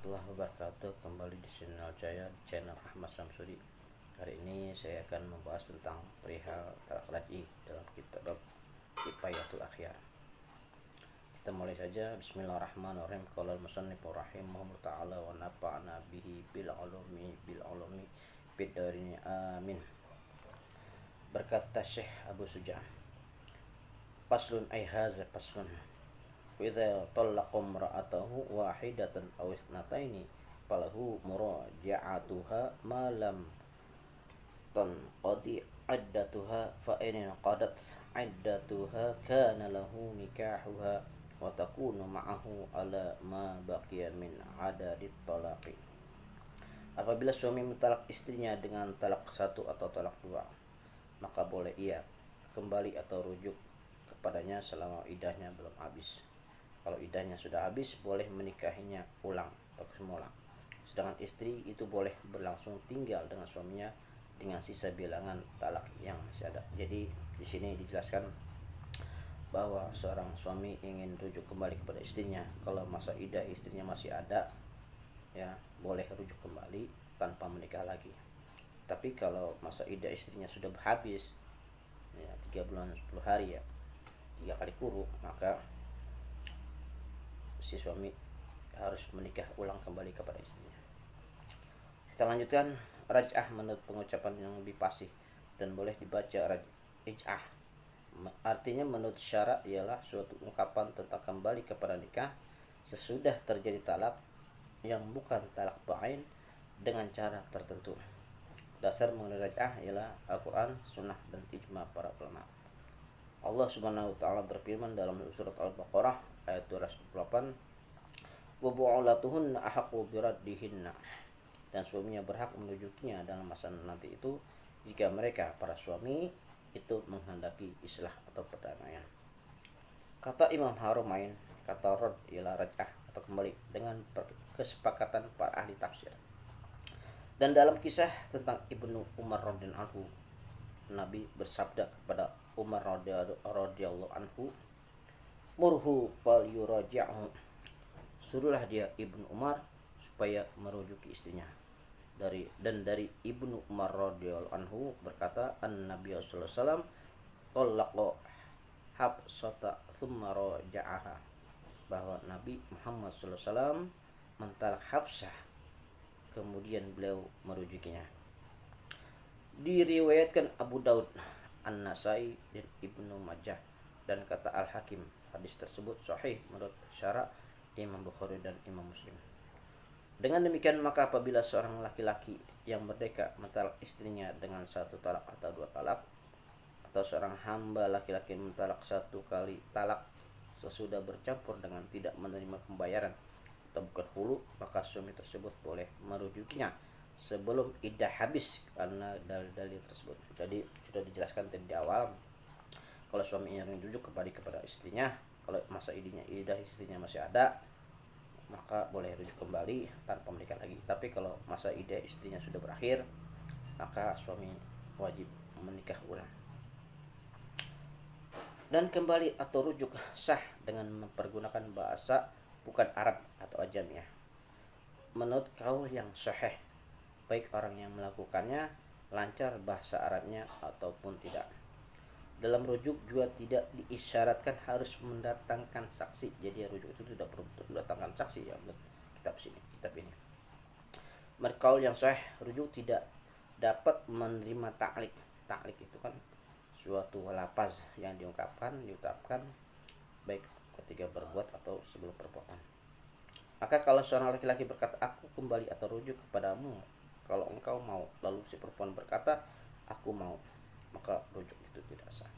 warahmatullahi wabarakatuh. Kembali di channel saya, channel Ahmad Samsudi. Hari ini saya akan membahas tentang perihal talak raj'i dalam kitab Kifayatul Akhyar. Kita mulai saja. Bismillahirrahmanirrahim. Qala al-musannif rahimahullah ta'ala wa nafa'na bihi bil ulumi fid darini amin. Berkata Syekh Abu Sujaan, Faslun ay haza faslun. Idza talaqa imra'atahu wahidatan aw ithnataini falahu muraja'atuha ma lam tanqadi iddatuha fa in qadat iddatuha kana lahu nikahuha wa takunu ma'ahu ala ma baqiya min adadit talaqi. Apabila suami mentalak istrinya dengan talak satu atau talak dua, maka boleh ia kembali atau rujuk kepadanya selama iddahnya belum habis. Kalau iddahnya sudah habis, boleh menikahinya ulang atau semula. Sedangkan istri itu boleh berlangsung tinggal dengan suaminya dengan sisa bilangan talak yang masih ada. Jadi di sini dijelaskan bahwa seorang suami ingin rujuk kembali kepada istrinya. Kalau masa iddah istrinya masih ada, ya boleh rujuk kembali tanpa menikah lagi. Tapi kalau masa iddah istrinya sudah habis, ya 3 bulan 10 hari, ya 3 kali kuruk, maka si suami harus menikah ulang kembali kepada istrinya. Kita lanjutkan. Raj'ah menurut pengucapan yang lebih fasih dan boleh dibaca raj'ah. Artinya menurut syarak ialah suatu ungkapan tentang kembali kepada nikah sesudah terjadi talak yang bukan talak ba'in dengan cara tertentu. Dasar mengenai raj'ah ialah Al-Quran, Sunnah, dan ijma para ulama. Allah Subhanahu wa ta'ala berfirman dalam surat Al-Baqarah ayat 228, wa bu'ulatuhunna ahaqqu biraddihinna, dan suaminya berhak merujukinya dalam masa nanti itu jika mereka para suami itu menghendaki islah atau perdamaian. Kata Imam Harumain, kata rad ialah raj'ah atau kembali dengan kesepakatan para ahli tafsir. Dan dalam kisah tentang Ibnu Umar radhiyallahu anhu, Nabi bersabda kepada Umar radhiyallahu anhu, murhu fal yuraji'hu, suruhlah dia Ibnu Umar supaya merujuki istrinya. Dari Ibnu Umar radhiyallahu anhu berkata, An-Nabi sallallahu alaihi wasallam talaqa Hafsata thumma raja'aha, bahwa Nabi Muhammad sallallahu alaihi wasallam mentalak Hafsah kemudian beliau merujukinya. Diriwayatkan Abu Daud, An-Nasai, dan Ibnu Majah, dan kata Al-Hakim, hadis tersebut sahih menurut syarak Imam Bukhari dan Imam Muslim. Dengan demikian maka apabila seorang laki-laki yang merdeka mentalak istrinya dengan satu talak atau dua talak, atau seorang hamba laki-laki mentalak satu kali talak sesudah bercampur dengan tidak menerima pembayaran atau bukan hulu, maka suami tersebut boleh merujukinya sebelum iddah habis karena dalil-dalil tersebut. Jadi sudah dijelaskan tadi di awal, kalau suami ingin rujuk kembali kepada istrinya, kalau masa iddah istrinya masih ada, maka boleh rujuk kembali tanpa menikah lagi. Tapi kalau masa iddah istrinya sudah berakhir, maka suami wajib menikah ulang. Dan kembali atau rujuk sah dengan mempergunakan bahasa bukan Arab atau Ajamiyah. Menurut kaul yang sahih, baik orang yang melakukannya lancar bahasa Arabnya ataupun tidak. Dalam rujuk juga tidak diisyaratkan harus mendatangkan saksi. Jadi rujuk itu tidak perlu mendatangkan saksi, ya menurut kitab ini. Menurut kaul yang sahih, rujuk tidak dapat menerima ta'lik. Ta'lik itu kan suatu lafaz yang diucapkan baik ketika berbuat atau sebelum perbuatan. Maka kalau seorang laki-laki berkata, aku kembali atau rujuk kepadamu kalau engkau mau, lalu si perempuan berkata, aku mau, maka rujuk itu tidak sah.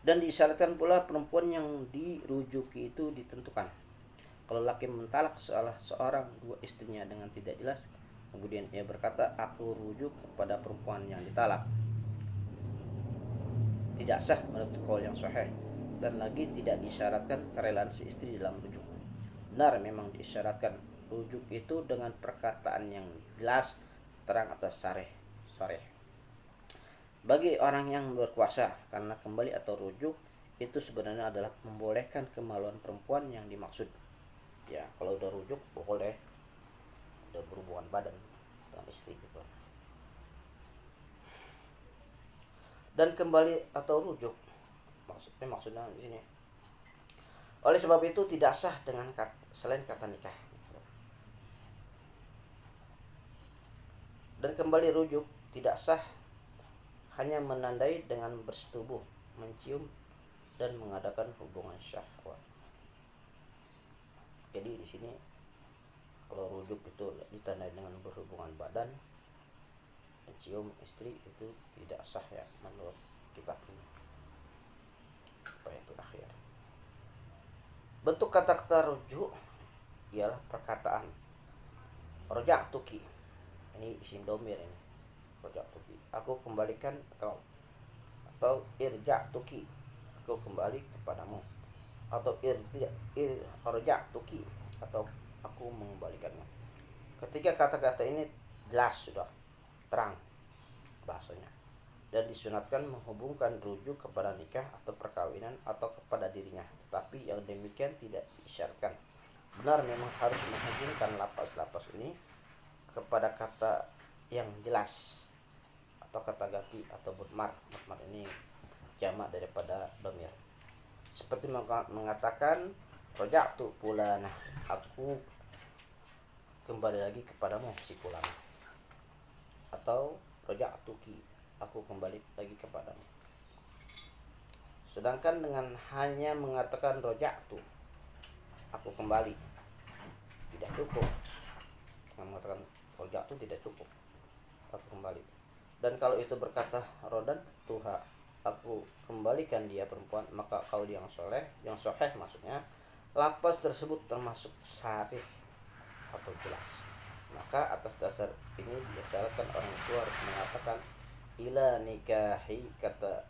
Dan diisyaratkan pula perempuan yang dirujuki itu ditentukan. Kalau laki mentalak salah seorang dua istrinya dengan tidak jelas, kemudian ia berkata, aku rujuk kepada perempuan yang ditalak, tidak sah menurut qaul yang sahih. Dan lagi tidak disyaratkan kerelaan si istri dalam rujuk. Benar memang disyaratkan rujuk itu dengan perkataan yang jelas, terang atas sareh. Bagi orang yang berkuasa, karena kembali atau rujuk itu sebenarnya adalah membolehkan kemaluan perempuan yang dimaksud. Ya, kalau udah rujuk boleh ada berhubungan badan dengan istri gitu. Dan kembali atau rujuk maksudnya di sini. Oleh sebab itu tidak sah dengan selain kata nikah. Dan kembali rujuk tidak sah hanya menandai dengan bersetubuh, mencium dan mengadakan hubungan syahwat. Jadi di sini kalau rujuk itu ditandai dengan berhubungan badan, mencium istri itu tidak sah ya menurut kitab ini. Apa itu akhir? Bentuk kata-kata rujuk ialah perkataan roja'tuki. Ini isim domir ini. Roja'tuki. Aku kembalikan kau. Atau irja'tuki. Aku kembali kepadamu. Atau irja'tuki. Atau aku mengembalikanmu. Ketika kata-kata ini jelas sudah terang bahasanya dan disunatkan menghubungkan rujuk kepada nikah atau perkawinan atau kepada dirinya, tetapi yang demikian tidak diisyaratkan. Benar memang harus menghubungkan lapas-lapas ini kepada kata yang jelas atau kata ganti atau mudmar. Mudmar ini jamak daripada dhamir. Seperti mengatakan roja'tu fulanah, aku kembali lagi kepadamu si fulanah, atau roja'tuki, aku kembali lagi kepadamu. Sedangkan dengan hanya mengatakan roja'tu, aku kembali, tidak cukup. Dengan mengatakan roja'tu tidak cukup, aku kembali. Dan kalau itu berkata rodan tuha, aku kembalikan dia perempuan, maka kaul yang soleh, yang soheh maksudnya, lapas tersebut termasuk sarih atau jelas. Maka atas dasar ini diisyaratkan orang tua harus mengatakan ila nikahi. Kata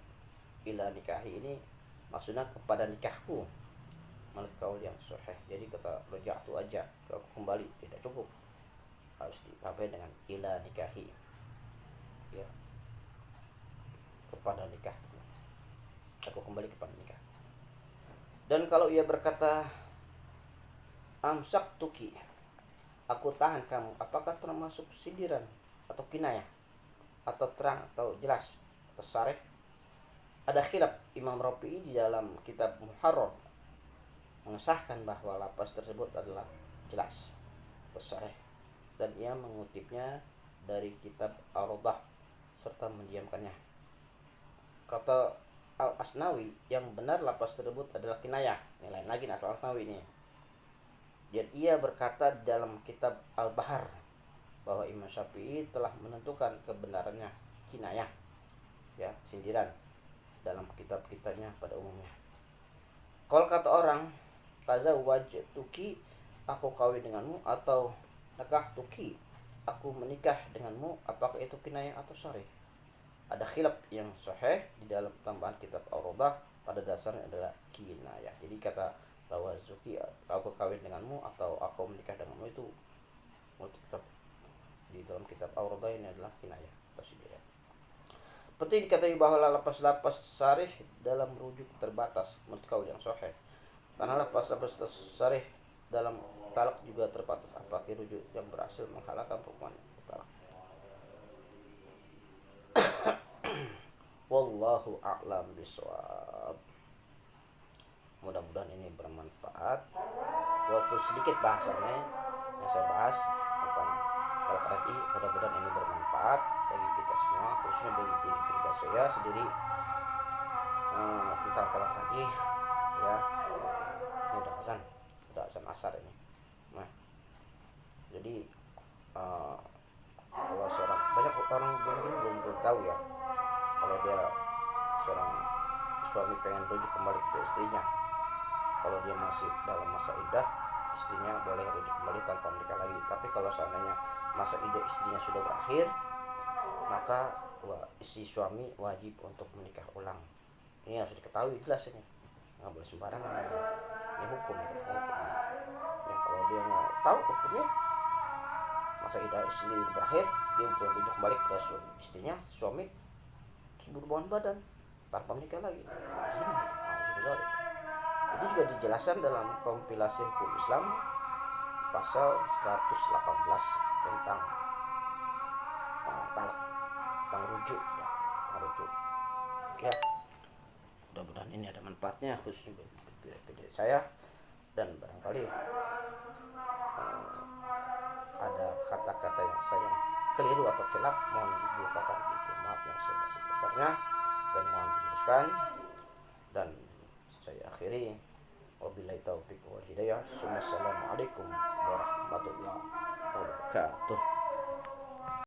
ila nikahi ini maksudnya kepada nikahku menurut kaul yang soheh. Jadi kata roja'tu aja, aku kembali tidak cukup, harus ditambah dengan ila nikahi, ya, kepada nikah, aku kembali kepada nikah. Dan kalau ia berkata amsaktuki, aku tahan kamu, apakah termasuk sindiran atau kinayah atau terang atau jelas atau sareh? Ada khilaf. Imam Rafi'i di dalam kitab Muharrar mengesahkan bahwa lapas tersebut adalah jelas atau sareh, dan ia mengutipnya dari kitab Ar-Rawdah serta mendiamkannya. Kata Al-Asnawi, yang benar lapas tersebut adalah kinayah. Yang lain lagi Al-Asnawi ini. Dan ia berkata dalam kitab Al-Bahar bahwa Imam Syafi'i telah menentukan kebenarannya kinayah, ya, sindiran, dalam kitab-kitabnya pada umumnya. Kalau kata orang tazawwajtuki, aku kawin denganmu, atau nakahtuki, aku menikah denganmu, apakah itu kinayah atau sharih? Ada khilaf yang sahih di dalam tambahan kitab Ar-Rawdah, pada dasarnya adalah kinayah. Jadi kata bahwa Zuki, aku kawin denganmu atau aku menikah denganmu, itu kitab di dalam kitab Ar-Rawdah ini adalah kinayah atau sindiran. Penting diketahui bahwa lapas-lapas sarih dalam rujuk terbatas menurut kaul yang sahih. Karena lapas-lapas sarih dalam talak juga terbatas, apalagi rujuk yang berhasil menghalalkan perempuan talak. Wallahu a'lam bishawab. Mudah-mudahan ini bermanfaat. Walaupun sedikit bahasannya yang saya bahas tentang talak raj'i, mudah-mudahan ini bermanfaat bagi kita semua, khususnya bagi diri pribadi saya sendiri, tentang talak raj'i, ya. Ini udah azan asar ini. Nah, jadi kalau banyak orang belum tahu ya, kalau dia seorang suami pengen rujuk kembali ke istrinya, kalau dia masih dalam masa iddah, istrinya boleh rujuk kembali tanpa menikah lagi. Tapi kalau seandainya masa iddah istrinya sudah berakhir, maka si suami wajib untuk menikah ulang. Ini harus diketahui jelas ini, nggak boleh sembarangan. Ini hukum. Yang kalau dia nggak tahu hukumnya, masa iddah istri sudah berakhir, dia boleh rujuk kembali kepada istrinya, suami, berhubungan badan tanpa menikah lagi. Ini juga dijelaskan dalam kompilasi hukum Islam pasal 118 tentang talak, tentang rujuk ya, tentang rujuk. Ya, mudah-mudahan ini ada manfaatnya khususnya bagi saya, dan barangkali ada kata-kata yang saya keliru atau khilaf, mohon dibukakan pintu maaf yang sebesar-besarnya dan mohon diluruskan. Dan saya akhiri, wabillahi taufiq wal hidayah. Assalamualaikum warahmatullahi wabarakatuh.